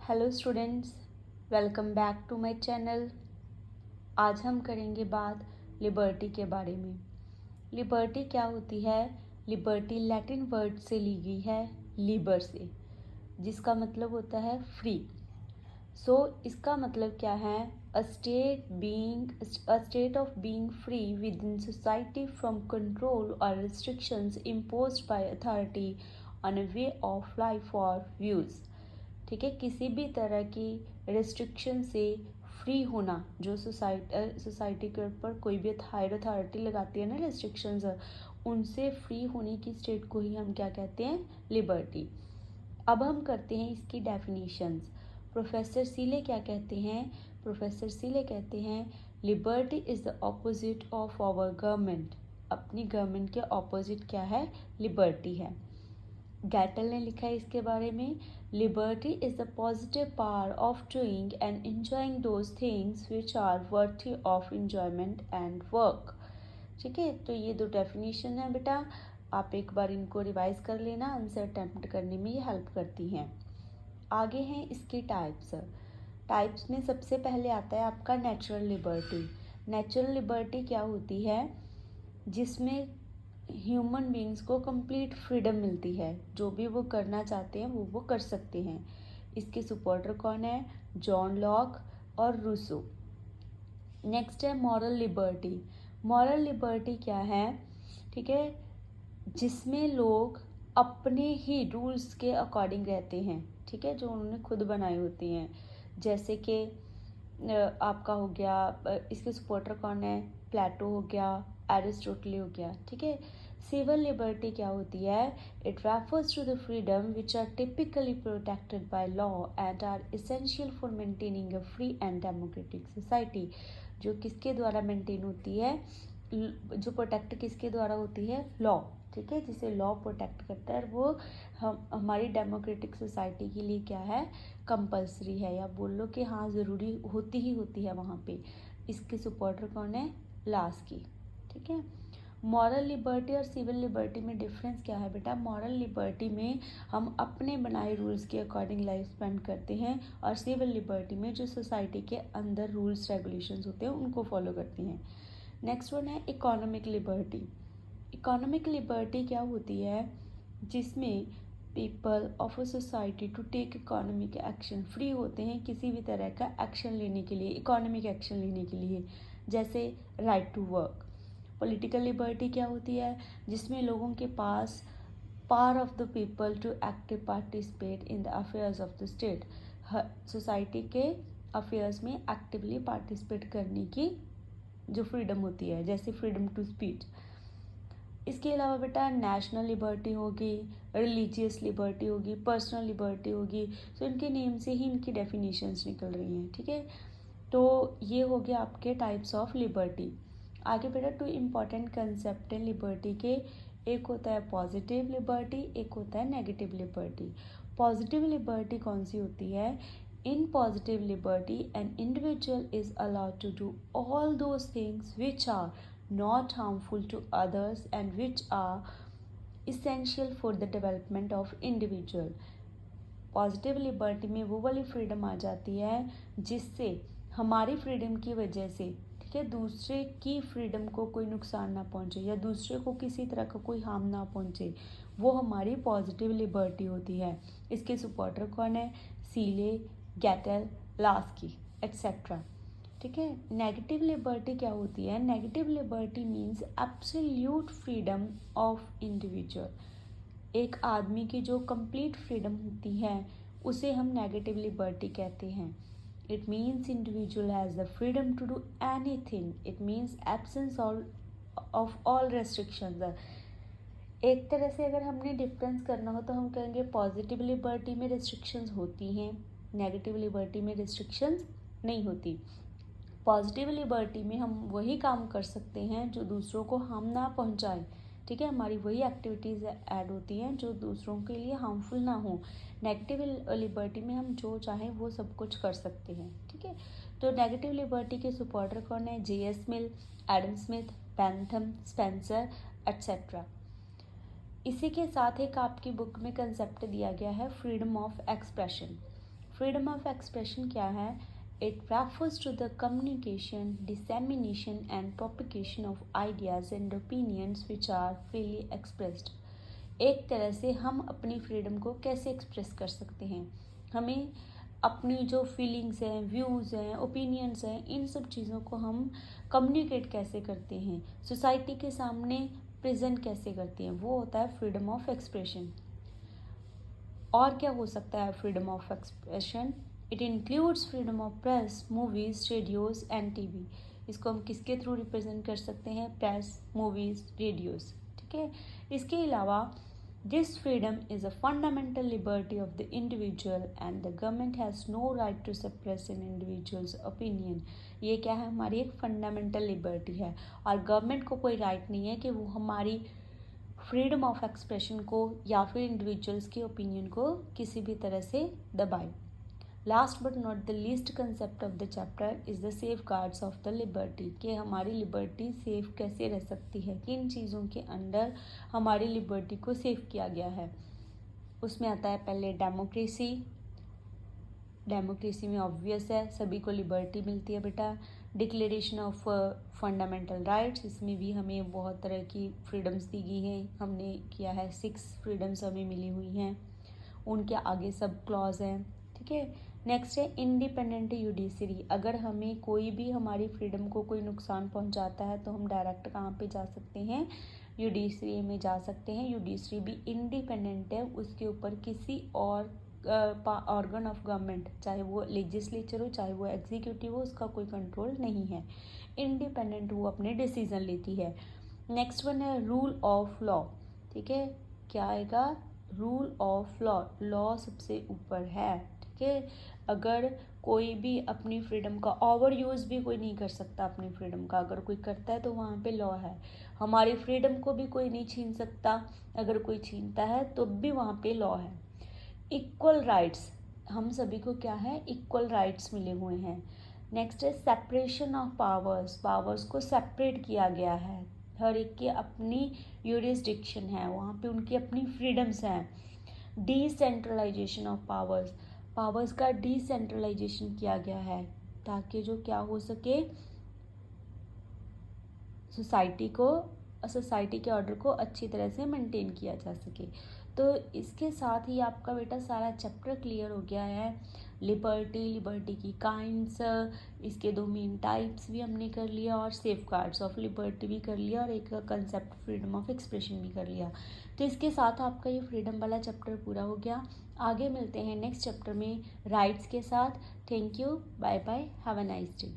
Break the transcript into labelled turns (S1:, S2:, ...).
S1: Hello students, welcome back to my channel. आज हम करेंगे बात लिबर्टी के बारे में। लिबर्टी क्या होती है? लिबर्टी लैटिन वर्ड से ली गई है, लिबर से, जिसका मतलब होता है फ्री। इसका मतलब क्या है? A state of being free within society from control और restrictions imposed by authority on a way of life और व्यूज़। ठीक है, किसी भी तरह की रिस्ट्रिक्शन से फ्री होना। जो सोसाइटी के ऊपर कोई भी हायर अथॉरिटी लगाती है ना रिस्ट्रिक्शंस, उनसे फ्री होने की स्टेट को ही हम क्या कहते हैं? लिबर्टी। अब हम करते हैं इसकी डेफिनेशंस। प्रोफेसर सीले क्या कहते हैं? प्रोफेसर सीले कहते हैं liberty is the opposite of our government. अपनी गवर्नमेंट के ऑपोजिट क्या है? लिबर्टी है। गैटल ने लिखा है इसके बारे में, liberty is the positive power of doing and enjoying those things which are worthy of enjoyment and work. ठीक है, तो ये दो डेफिनेशन है बेटा, आप एक बार इनको रिवाइज कर लेना, आंसर अटेम्प्ट करने में ये हेल्प करती हैं। आगे हैं इसके टाइप्स। टाइप्स में सबसे पहले आता है आपका नेचुरल लिबर्टी। नेचुरल लिबर्टी क्या होती है? जिसमें ह्यूमन बींग्स को कंप्लीट फ्रीडम मिलती है, जो भी वो करना चाहते हैं वो कर सकते हैं। इसके सपोर्टर कौन है? जॉन लॉक और रूसो। नेक्स्ट है मॉरल लिबर्टी। मॉरल लिबर्टी क्या है? ठीक है, जिसमें लोग अपने ही रूल्स के अकॉर्डिंग रहते हैं। ठीक है, जो उन्होंने खुद बनाए होते हैं। जैसे कि आपका हो गया, इसके सपोर्टर कौन है? प्लेटो हो गया, एरिस्टोटल हो गया। ठीक है, सिविल लिबर्टी क्या होती है? It refers to the freedom which are typically protected by law and are essential for maintaining a free and democratic society. जो किसके द्वारा मेंटेन होती है? जो प्रोटेक्ट किसके द्वारा होती है? लॉ। ठीक है, जिसे लॉ प्रोटेक्ट करता है, वो हम हमारी डेमोक्रेटिक सोसाइटी के लिए क्या है? कंपलसरी है, या बोल लो कि हाँ ज़रूरी होती है वहाँ पे। इसके सपोर्टर कौन है? लास्की। ठीक है, मॉरल लिबर्टी और सिविल लिबर्टी में डिफरेंस क्या है बेटा? मॉरल लिबर्टी में हम अपने बनाए रूल्स के अकॉर्डिंग लाइफ स्पेंड करते हैं, और सिविल लिबर्टी में जो सोसाइटी के अंदर रूल्स रेगुलेशंस होते हैं उनको फॉलो करते हैं। नेक्स्ट वन है इकोनॉमिक लिबर्टी। इकोनॉमिक लिबर्टी क्या होती है? जिसमें people of a society to take economic action, free होते हैं किसी भी तरह का एक्शन लेने के लिए, इकोनॉमिक एक्शन लेने के लिए। जैसे right to work. Political liberty क्या होती है? जिसमें लोगों के पास power of the people to active participate in the affairs of the state. Society के अफेयर्स में एक्टिवली पार्टिसिपेट करने की जो फ्रीडम होती है, जैसे फ्रीडम टू स्पीच। इसके अलावा बेटा नेशनल लिबर्टी होगी, रिलीजियस लिबर्टी होगी, पर्सनल लिबर्टी होगी। सो इनके नेम से ही इनकी डेफिनेशंस निकल रही हैं। ठीक है, तो ये हो गया आपके टाइप्स ऑफ लिबर्टी। आगे बेटा टू इम्पॉर्टेंट कंसेप्ट है लिबर्टी के। एक होता है पॉजिटिव लिबर्टी, एक होता है नेगेटिव लिबर्टी। पॉजिटिव लिबर्टी कौन सी होती है? In positive liberty an individual is allowed to do all those things which are not harmful to others and which are essential for the development of individual। Positive liberty में वो वाली freedom आ जाती है जिससे हमारी फ्रीडम की वजह से, ठीक है, दूसरे की फ्रीडम को कोई नुकसान ना पहुंचे या दूसरे को किसी तरह का कोई हार्म ना पहुंचे, वो हमारी पॉजिटिव लिबर्टी होती है। इसके सपोर्टर कौन है? सीले, गैटल, लास्की एट्सेट्रा। ठीक है, नेगेटिव लिबर्टी क्या होती है? Negative liberty means absolute freedom of individual. एक आदमी की जो कंप्लीट फ्रीडम होती है उसे हम नेगेटिव लिबर्टी कहते हैं। It means individual has the freedom to do anything. It means absence of all restrictions. एक तरह से अगर हमने डिफरेंस करना हो तो हम कहेंगे पॉजिटिव लिबर्टी में रिस्ट्रिक्शंस होती हैं, नेगेटिव लिबर्टी में रिस्ट्रिक्शंस नहीं होती। पॉजिटिव लिबर्टी में हम वही काम कर सकते हैं जो दूसरों को हार्म ना पहुंचाए। ठीक है, हमारी वही एक्टिविटीज़ ऐड होती हैं जो दूसरों के लिए हार्मफुल ना हो। नेगेटिव लिबर्टी में हम जो चाहें वो सब कुछ कर सकते हैं। ठीक है, तो नेगेटिव लिबर्टी के सपोर्टर कौन है? J.S. Mill, Adam Smith, Bentham, Spencer etcetera. इसी के साथ एक आपकी बुक में कंसेप्ट दिया गया है freedom of expression. Freedom of expression क्या है? It refers to the communication, dissemination and propagation of ideas and opinions which are freely expressed. एक तरह से हम अपनी फ्रीडम को कैसे एक्सप्रेस कर सकते हैं? हमें अपनी जो फीलिंग्स हैं, व्यूज़ हैं, ओपिनियंस हैं, इन सब चीज़ों को हम कम्युनिकेट कैसे करते हैं, सोसाइटी के सामने प्रेजेंट कैसे करते हैं, वो होता है फ्रीडम ऑफ एक्सप्रेशन। और क्या हो सकता है freedom of expression? It includes freedom of press, movies, radios and TV. इसको हम किसके थ्रू रिप्रेजेंट कर सकते हैं? Press, movies, radios. ठीक है। इसके अलावा this freedom is a fundamental liberty of the individual and the government has no right to suppress an individual's opinion. ये क्या है? हमारी एक फंडामेंटल लिबर्टी है और गवर्नमेंट को कोई राइट नहीं है कि वो हमारी फ्रीडम ऑफ एक्सप्रेशन को या फिर इंडिविजुअल्स के ओपिनियन को किसी भी तरह से दबाए। Last but not the least concept of the chapter is the safe guards of the liberty, कि हमारी लिबर्टी सेफ कैसे रह सकती है, किन चीज़ों के अंडर हमारी लिबर्टी को सेफ किया गया है। उसमें आता है पहले डेमोक्रेसी। डेमोक्रेसी में ऑब्वियस है सभी को लिबर्टी मिलती है बेटा। डिक्लेरेशन ऑफ फंडामेंटल राइट्स, इसमें भी हमें बहुत तरह की फ्रीडम्स दी गई हैं। हमने किया है 6 फ्रीडम्स हमें मिली हुई हैं, उनके आगे सब क्लॉज हैं। ठीक है। नेक्स्ट है इंडिपेंडेंट जुडिशरी। अगर हमें कोई भी हमारी फ्रीडम को कोई नुकसान पहुंचाता है तो हम डायरेक्ट कहाँ पे जा सकते हैं? जुडिशरी में जा सकते हैं। जुडिशरी भी इंडिपेंडेंट है, उसके ऊपर किसी और ऑर्गन ऑफ गवर्नमेंट, चाहे वो लेजिस्लेचर हो चाहे वो एग्जीक्यूटिव हो, उसका कोई कंट्रोल नहीं है। इंडिपेंडेंट वो अपने डिसीजन लेती है। नेक्स्ट वन है रूल ऑफ लॉ। ठीक है। क्या आएगा? Rule of law. लॉ सबसे ऊपर है। ठीक है। अगर कोई भी अपनी फ्रीडम का ओवर यूज़ भी कोई नहीं कर सकता, अपनी फ्रीडम का अगर कोई करता है तो वहाँ पे लॉ है। हमारी फ्रीडम को भी कोई नहीं छीन सकता, अगर कोई छीनता है तो भी वहाँ पे लॉ है। इक्वल राइट्स, हम सभी को क्या है? इक्वल राइट्स मिले हुए हैं। नेक्स्ट है सेपरेशन ऑफ पावर्स। पावर्स को सेपरेट किया गया है, हर एक की अपनी यूरिसडिक्शन है, वहाँ पे उनकी अपनी फ्रीडम्स हैं। डिसेंट्रलाइजेशन ऑफ पावर्स, पावर्स का डिसेंट्रलाइजेशन किया गया है ताकि जो क्या हो सके, सोसाइटी के ऑर्डर को अच्छी तरह से मेंटेन किया जा सके। तो इसके साथ ही आपका बेटा सारा चैप्टर क्लियर हो गया है। लिबर्टी की काइंड्स, इसके 2 मेन टाइप्स भी हमने कर लिया और सेफ गार्ड्स ऑफ लिबर्टी भी कर लिया और एक कंसेप्ट फ्रीडम ऑफ एक्सप्रेशन भी कर लिया। तो इसके साथ आपका ये फ्रीडम वाला चैप्टर पूरा हो गया। आगे मिलते हैं नेक्स्ट चैप्टर में राइट्स के साथ। Thank you, bye bye, have a nice day.